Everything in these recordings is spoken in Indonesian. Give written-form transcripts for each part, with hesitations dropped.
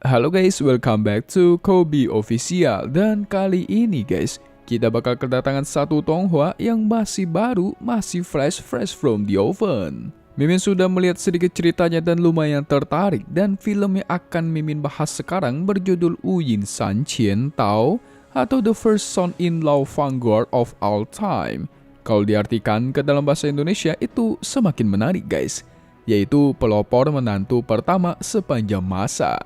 Halo guys, welcome back to Kobe Official. Dan kali ini guys, kita bakal kedatangan satu Tonghua yang masih baru, masih fresh from the oven. Mimin sudah melihat sedikit ceritanya dan lumayan tertarik. Dan film yang akan Mimin bahas sekarang berjudul Wuyin San Qian Tao atau The First Son-in-Law Vanguard of All Time. Kalau diartikan ke dalam bahasa Indonesia itu semakin menarik guys, yaitu pelopor menantu pertama sepanjang masa.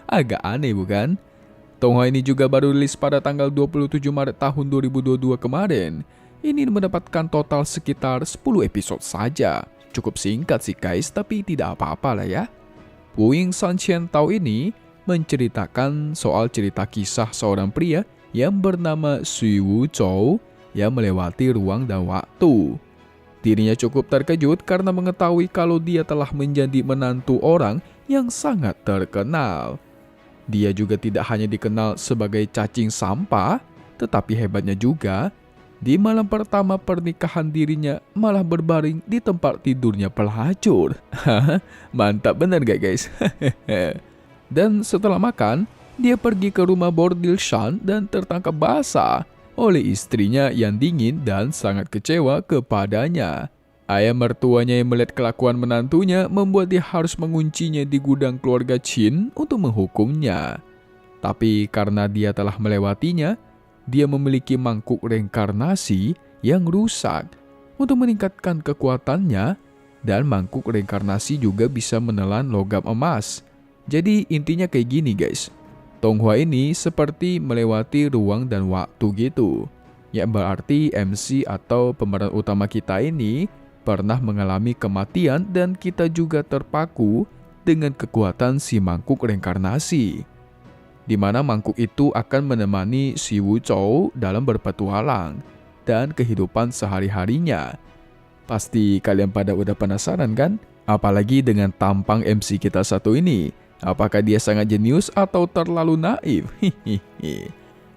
Agak aneh bukan? Tonghua ini juga baru rilis pada tanggal 27 Maret tahun 2022 kemarin. Ini mendapatkan total sekitar 10 episode saja. Cukup singkat sih guys, tapi tidak apa-apa lah ya. Wuyin San Qian Tao ini menceritakan soal cerita kisah seorang pria yang bernama Xu Wuzhou yang melewati ruang dan waktu. Dirinya cukup terkejut karena mengetahui kalau dia telah menjadi menantu orang yang sangat terkenal. Dia juga tidak hanya dikenal sebagai cacing sampah, tetapi hebatnya juga, di malam pertama pernikahan dirinya malah berbaring di tempat tidurnya pelacur. Mantap bener gak guys? Dan setelah makan, dia pergi ke rumah bordil Shan dan tertangkap basah oleh istrinya yang dingin dan sangat kecewa kepadanya. Ayah mertuanya yang melihat kelakuan menantunya membuat dia harus menguncinya di gudang keluarga Qin untuk menghukumnya. Tapi karena dia telah melewatinya, dia memiliki mangkuk reinkarnasi yang rusak. Untuk meningkatkan kekuatannya, dan mangkuk reinkarnasi juga bisa menelan logam emas. Jadi intinya kayak gini guys. Tonghua ini seperti melewati ruang dan waktu gitu. Yang berarti MC atau pemeran utama kita ini pernah mengalami kematian dan kita juga terpaku dengan kekuatan si mangkuk reinkarnasi. Di mana mangkuk itu akan menemani si Wuzhou dalam berpetualang dan kehidupan sehari-harinya. Pasti kalian pada udah penasaran kan? Apalagi dengan tampang MC kita satu ini. Apakah dia sangat jenius atau terlalu naif?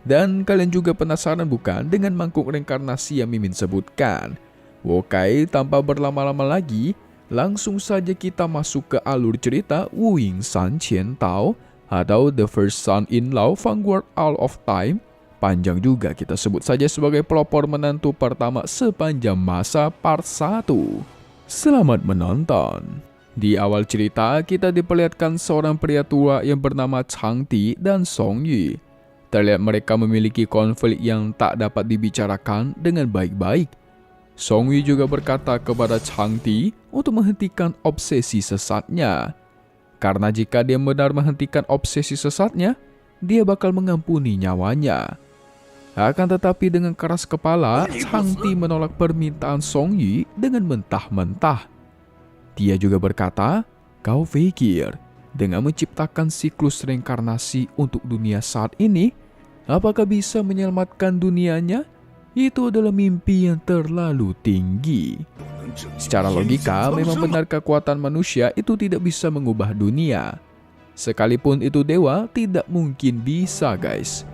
Dan kalian juga penasaran bukan dengan mangkuk reinkarnasi yang Mimin sebutkan? Oke, tanpa berlama-lama lagi, langsung saja kita masuk ke alur cerita Wuyin San Qian Tao atau The First Son-in-Law Vanguard All of Time. Panjang juga kita sebut saja sebagai pelopor menantu pertama sepanjang masa part 1. Selamat menonton. Di awal cerita, kita diperlihatkan seorang pria tua yang bernama Chang Ti dan Song Yu. Terlihat mereka memiliki konflik yang tak dapat dibicarakan dengan baik-baik. Song Yu juga berkata kepada Chang Ti untuk menghentikan obsesi sesatnya. Karena jika dia benar menghentikan obsesi sesatnya, dia bakal mengampuni nyawanya. Akan tetapi dengan keras kepala, Chang Ti menolak permintaan Song Yu dengan mentah-mentah. Dia juga berkata, kau pikir dengan menciptakan siklus reinkarnasi untuk dunia saat ini, apakah bisa menyelamatkan dunianya? Itu adalah mimpi yang terlalu tinggi. Secara logika, memang benar kekuatan manusia itu tidak bisa mengubah dunia. Sekalipun itu dewa, tidak mungkin bisa guys.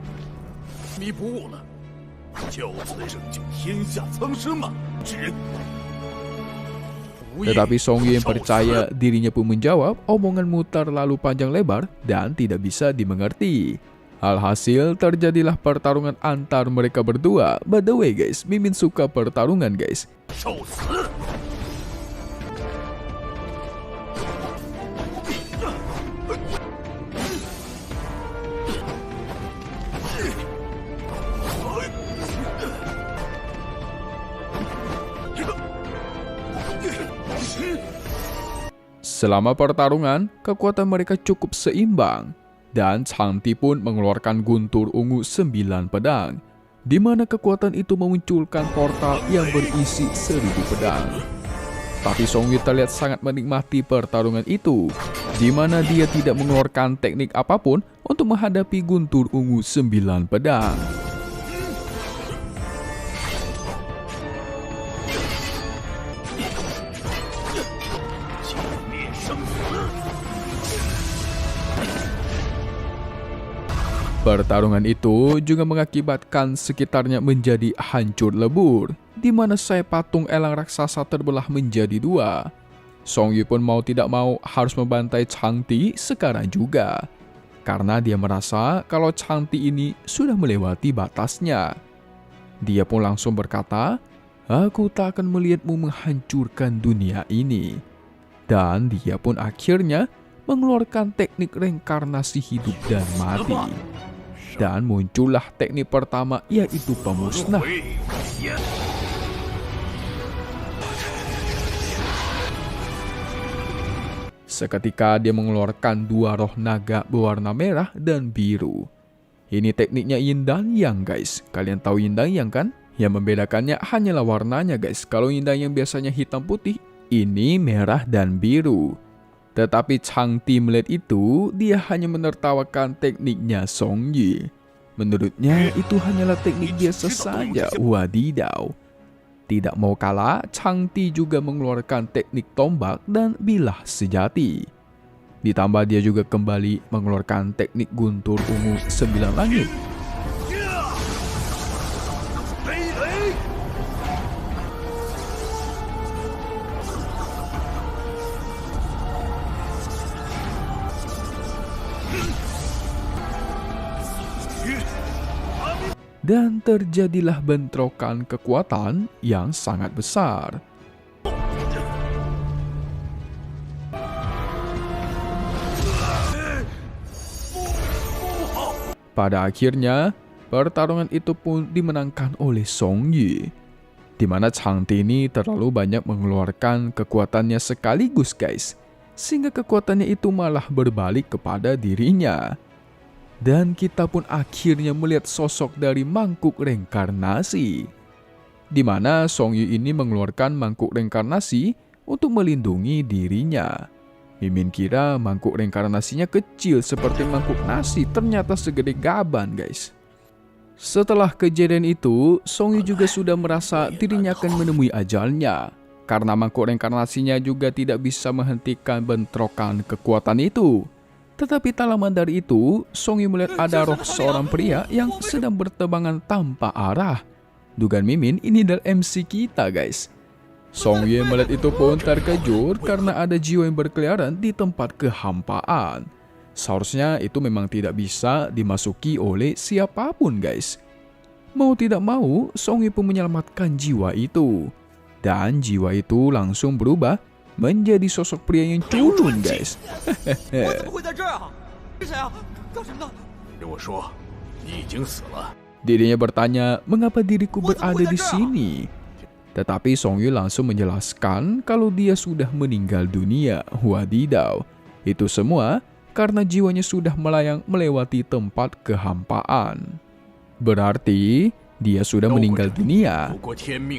Tetapi Song Yu yang percaya dirinya pun menjawab, omonganmu terlalu panjang lebar dan tidak bisa dimengerti. Alhasil terjadilah pertarungan antar mereka berdua. By the way guys, Mimin suka pertarungan guys. Selama pertarungan, kekuatan mereka cukup seimbang, dan Chang Ti pun mengeluarkan guntur ungu 9 pedang, di mana kekuatan itu memunculkan portal yang berisi 1000 pedang. Tapi Song Yu terlihat sangat menikmati pertarungan itu, di mana dia tidak mengeluarkan teknik apapun untuk menghadapi guntur ungu 9 pedang. Pertarungan itu juga mengakibatkan sekitarnya menjadi hancur lebur, di mana sayap patung elang raksasa terbelah menjadi dua. Song Yu pun mau tidak mau harus membantai Chang Ti sekarang juga. Karena dia merasa kalau Chang Ti ini sudah melewati batasnya. Dia pun langsung berkata, "Aku tak akan melihatmu menghancurkan dunia ini." Dan dia pun akhirnya mengeluarkan teknik reinkarnasi hidup dan mati. Dan muncullah teknik pertama, yaitu pemusnah. Seketika dia mengeluarkan 2 roh naga berwarna merah dan biru. Ini tekniknya Yin dan Yang guys. Kalian tahu Yin dan Yang kan? Yang membedakannya hanyalah warnanya guys. Kalau Yin dan Yang biasanya hitam putih, ini merah dan biru. Tetapi Chang Ti melihat itu, dia hanya menertawakan tekniknya Song Yu. Menurutnya itu hanyalah teknik biasa saja. Wadidaw. Tidak mau kalah, Chang Ti juga mengeluarkan teknik tombak dan bilah sejati. Ditambah dia juga kembali mengeluarkan teknik guntur ungu 9 langit. Dan terjadilah bentrokan kekuatan yang sangat besar. Pada akhirnya, pertarungan itu pun dimenangkan oleh Song Yu. Di mana Chang Ti ini terlalu banyak mengeluarkan kekuatannya sekaligus guys. Sehingga kekuatannya itu malah berbalik kepada dirinya. Dan kita pun akhirnya melihat sosok dari mangkuk reinkarnasi. Di mana Song Yu ini mengeluarkan mangkuk reinkarnasi untuk melindungi dirinya. Mimin kira mangkuk reinkarnasinya kecil seperti mangkuk nasi, ternyata segede gaban guys. Setelah kejadian itu, Song Yu juga sudah merasa dirinya akan menemui ajalnya. Karena mangkuk reinkarnasinya juga tidak bisa menghentikan bentrokan kekuatan itu. Tetapi tak lama dari itu, Song Yu melihat ada roh seorang pria yang sedang bertebangan tanpa arah. Dugaan Mimin ini adalah MC kita guys. Song Yu melihat itu pun terkejut karena ada jiwa yang berkeliaran di tempat kehampaan. Seharusnya itu memang tidak bisa dimasuki oleh siapapun guys. Mau tidak mau, Song Yu pun menyelamatkan jiwa itu. Dan jiwa itu langsung berubah menjadi sosok pria yang culun guys. Dirinya bertanya, mengapa diriku berada di sini? Tetapi Song Yu langsung menjelaskan kalau dia sudah meninggal dunia. Wadidaw, itu semua karena jiwanya sudah melayang melewati tempat kehampaan. Berarti dia sudah meninggal dunia.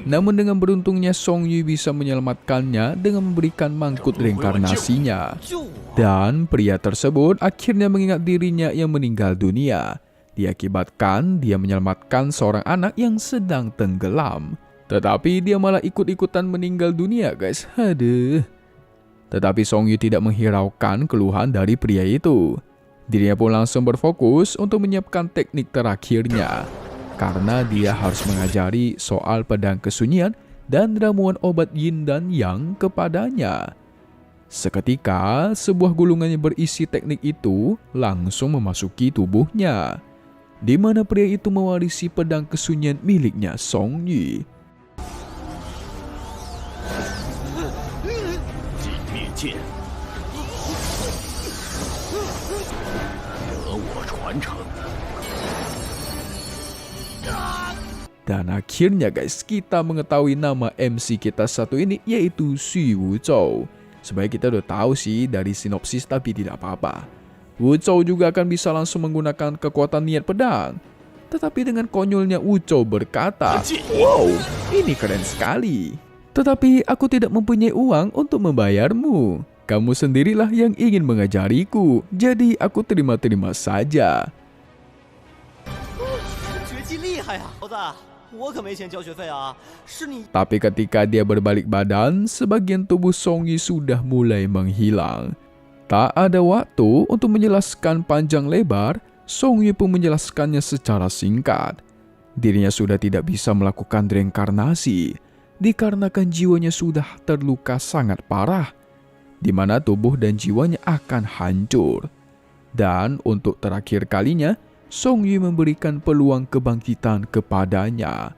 Namun dengan beruntungnya Song Yu bisa menyelamatkannya dengan memberikan mangkuk reinkarnasinya. Dan pria tersebut akhirnya mengingat dirinya yang meninggal dunia. Diakibatkan dia menyelamatkan seorang anak yang sedang tenggelam. Tetapi dia malah ikut-ikutan meninggal dunia guys. Aduh. Tetapi Song Yu tidak menghiraukan keluhan dari pria itu. Dirinya pun langsung berfokus untuk menyiapkan teknik terakhirnya. Karena dia harus mengajari soal pedang kesunyian dan ramuan obat Yin dan Yang kepadanya. Seketika, sebuah gulungan yang berisi teknik itu langsung memasuki tubuhnya. Di mana pria itu mewarisi pedang kesunyian miliknya Song Yu. Dan akhirnya guys, kita mengetahui nama MC kita satu ini, yaitu Xu Wuzhou. Sebenarnya kita udah tahu sih dari sinopsis, tapi tidak apa-apa. Wuzhou juga akan bisa langsung menggunakan kekuatan niat pedang. Tetapi dengan konyolnya Wuzhou berkata, "Wow, ini keren sekali. Tetapi aku tidak mempunyai uang untuk membayarmu. Kamu sendirilah yang ingin mengajariku, jadi aku terima-terima saja." Tapi ketika dia berbalik badan, sebagian tubuh Song Yu sudah mulai menghilang. Tak ada waktu untuk menjelaskan panjang lebar, Song Yu pun menjelaskannya secara singkat. Dirinya sudah tidak bisa melakukan reinkarnasi, dikarenakan jiwanya sudah terluka sangat parah. di mana tubuh dan jiwanya akan hancur. Dan untuk terakhir kalinya, Song Yu memberikan peluang kebangkitan kepadanya,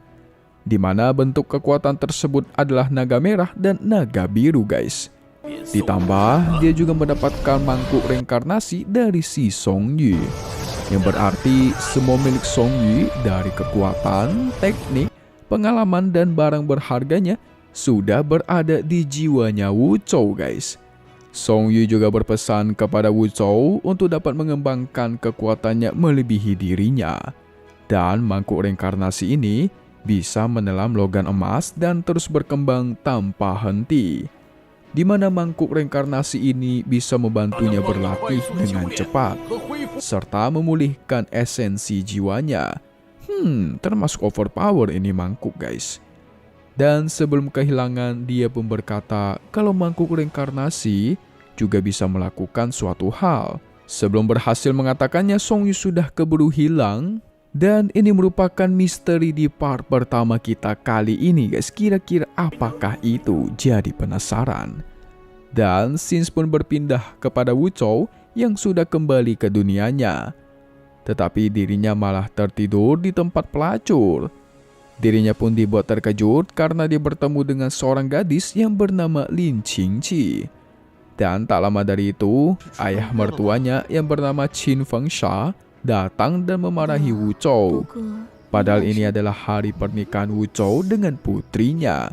di mana bentuk kekuatan tersebut adalah naga merah dan naga biru guys. Ditambah dia juga mendapatkan mangkuk reinkarnasi dari si Song Yu, yang berarti semua milik Song Yu dari kekuatan, teknik, pengalaman dan barang berharganya sudah berada di jiwanya Wu Zhou guys. Song Yu juga berpesan kepada Wu Zhou untuk dapat mengembangkan kekuatannya melebihi dirinya. Dan mangkuk reinkarnasi ini bisa menelan logam emas dan terus berkembang tanpa henti, di mana mangkuk reinkarnasi ini bisa membantunya berlatih dengan cepat, serta memulihkan esensi jiwanya. Termasuk overpower ini mangkuk guys. Dan sebelum kehilangan, dia pun berkata kalau mangkuk reinkarnasi juga bisa melakukan suatu hal. Sebelum berhasil mengatakannya, Song Yu sudah keburu hilang. Dan ini merupakan misteri di part pertama kita kali ini guys. Kira-kira apakah itu? Jadi penasaran. Dan Sins pun berpindah kepada Wu Zhou yang sudah kembali ke dunianya. Tetapi dirinya malah tertidur di tempat pelacur. Dirinya pun dibuat terkejut karena dia bertemu dengan seorang gadis yang bernama Lin Qingqi. Dan tak lama dari itu, ayah mertuanya yang bernama Qin Fengsha datang dan memarahi Wu Zhou. Padahal ini adalah hari pernikahan Wu Zhou dengan putrinya.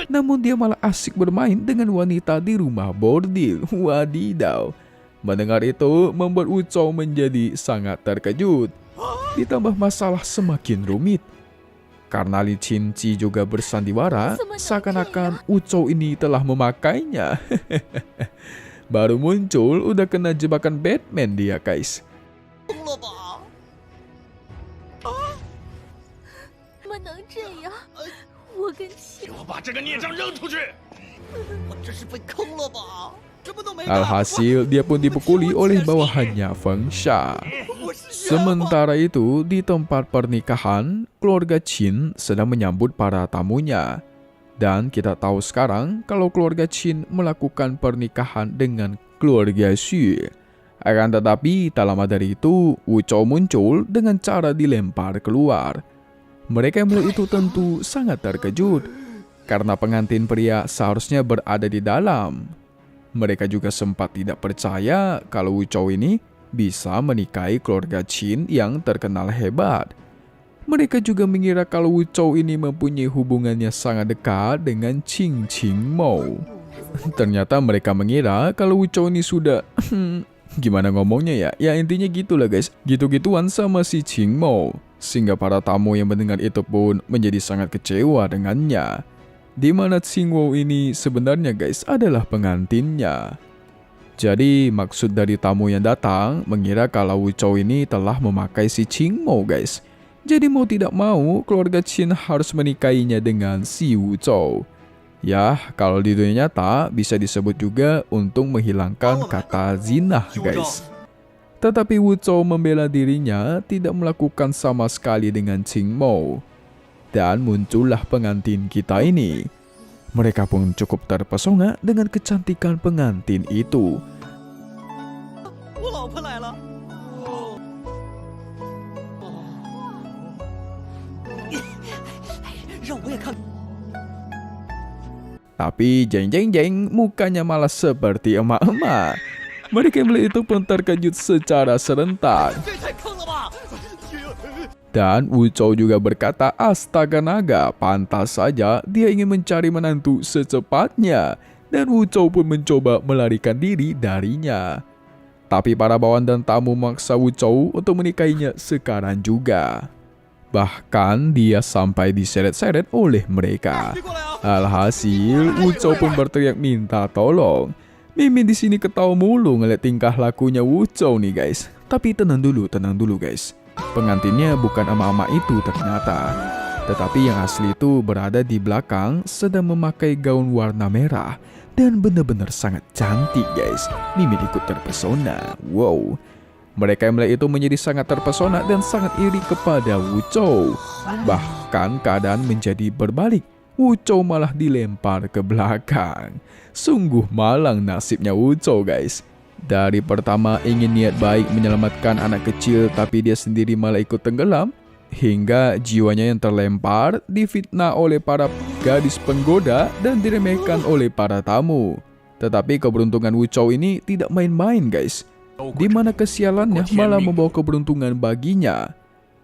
Namun dia malah asik bermain dengan wanita di rumah bordil. Wadidaw. Mendengar itu membuat Wu Zhou menjadi sangat terkejut. Ditambah masalah semakin rumit, karena Li Qingqi juga bersandiwara seakan-akan Wu Zhou ini telah memakainya. Baru muncul udah kena jebakan Batman dia guys. Alhasil dia pun dipukuli oleh bawahannya Fengsha. Sementara itu di tempat pernikahan, keluarga Qin sedang menyambut para tamunya. Dan kita tahu sekarang kalau keluarga Qin melakukan pernikahan dengan keluarga Xu. Akan tetapi tak lama dari itu Wu Zhou muncul dengan cara dilempar keluar. Mereka yang melihat itu tentu sangat terkejut, karena pengantin pria seharusnya berada di dalam. Mereka juga sempat tidak percaya kalau Wu Zhou ini bisa menikahi keluarga Qin yang terkenal hebat. Mereka juga mengira kalau Wu Zhou ini mempunyai hubungannya sangat dekat dengan Qing Qingmou. Ternyata mereka mengira kalau Wu Zhou ini sudah gimana ngomongnya ya? Ya intinya gitulah guys, gitu-gituan sama si Qingmou. Sehingga para tamu yang mendengar itu pun menjadi sangat kecewa dengannya, di mana Qingmou ini sebenarnya guys adalah pengantinnya. Jadi maksud dari tamu yang datang mengira kalau Wu Zhou ini telah memakai si Qingmou guys. Jadi mau tidak mau keluarga Qin harus menikahinya dengan si Wu Zhou. Ya kalau di dunia nyata bisa disebut juga untuk menghilangkan kata zina guys. Tetapi Wu Zhou membela dirinya tidak melakukan sama sekali dengan Qingmou. Dan muncullah pengantin kita ini. Mereka pun cukup terpesona dengan kecantikan pengantin itu. Tapi jeng mukanya malah seperti emak-emak. Mereka yang melihat itu pun terkejut secara serentak. Dan Wu Zhou juga berkata, astaga naga, pantas saja dia ingin mencari menantu secepatnya. Dan Wu Zhou pun mencoba melarikan diri darinya. Tapi para bawahan dan tamu memaksa Wu Zhou untuk menikahinya sekarang juga. Bahkan dia sampai diseret-seret oleh mereka. Alhasil Wu Zhou pun berteriak minta tolong. Mimin di sini ketawa mulu ngeliat tingkah lakunya Wu Zhou nih guys. Tapi tenang dulu guys. Pengantinnya bukan emak-emak itu ternyata. Tetapi yang asli itu berada di belakang sedang memakai gaun warna merah. Dan benar-benar sangat cantik guys. Mimin ikut terpesona. Wow. Mereka yang melihat itu menjadi sangat terpesona dan sangat iri kepada Wu Chou. Bahkan keadaan menjadi berbalik. Wu Chou malah dilempar ke belakang. Sungguh malang nasibnya Wu Chou, guys. Dari pertama ingin niat baik menyelamatkan anak kecil, tapi dia sendiri malah ikut tenggelam. Hingga jiwanya yang terlempar difitnah oleh para gadis penggoda dan diremehkan oleh para tamu. Tetapi keberuntungan Wu Chou ini tidak main-main, guys. Di mana kesialannya malah membawa keberuntungan baginya.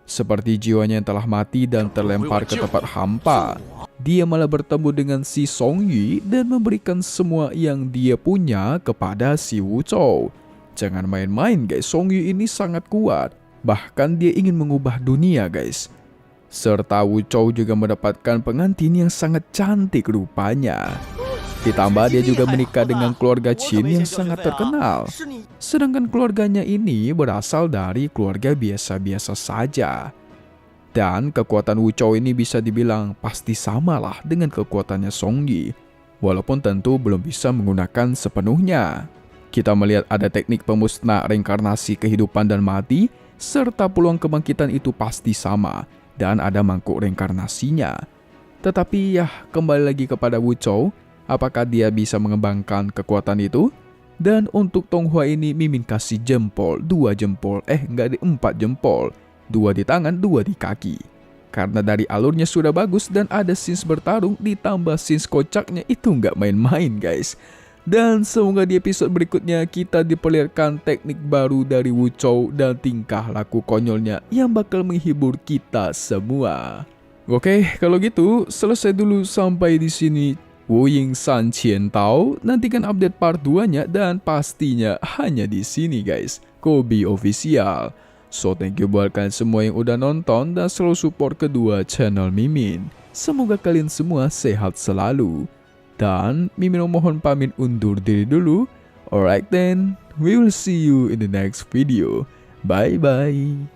Seperti jiwanya yang telah mati dan terlempar ke tempat hampa, dia malah bertemu dengan si Song Yi dan memberikan semua yang dia punya kepada si Wu Chou. Jangan main-main, guys, Song Yi ini sangat kuat. Bahkan dia ingin mengubah dunia, guys. Serta Wu Chou juga mendapatkan pengantin yang sangat cantik rupanya. Ditambah dia juga menikah dengan keluarga Qin yang sangat terkenal. Sedangkan keluarganya ini berasal dari keluarga biasa-biasa saja. Dan kekuatan Wu Chou ini bisa dibilang pasti samalah dengan kekuatannya Song Yi. Walaupun tentu belum bisa menggunakan sepenuhnya. Kita melihat ada teknik pemusnah reinkarnasi kehidupan dan mati, serta peluang kebangkitan itu pasti sama. Dan ada mangkuk reinkarnasinya. Tetapi ya kembali lagi kepada Wu Chou. Apakah dia bisa mengembangkan kekuatan itu? Dan untuk Tonghua ini Mimin kasih jempol, 2 jempol, enggak, 4 jempol. 2 di tangan, 2 di kaki. Karena dari alurnya sudah bagus dan ada scenes bertarung ditambah scenes kocaknya itu nggak main-main, guys. Dan semoga di episode berikutnya kita diperlihatkan teknik baru dari Wu Chou dan tingkah laku konyolnya yang bakal menghibur kita semua. Oke, kalau gitu selesai dulu sampai di sini. Wu Ying San Qian Tao, nantikan update part 2-nya dan pastinya hanya di sini, guys. Kobe Official. So thank you buat kalian semua yang udah nonton dan selalu support kedua channel Mimin. Semoga kalian semua sehat selalu. Dan Mimin mohon pamit undur diri dulu. Alright then, we will see you in the next video. Bye bye.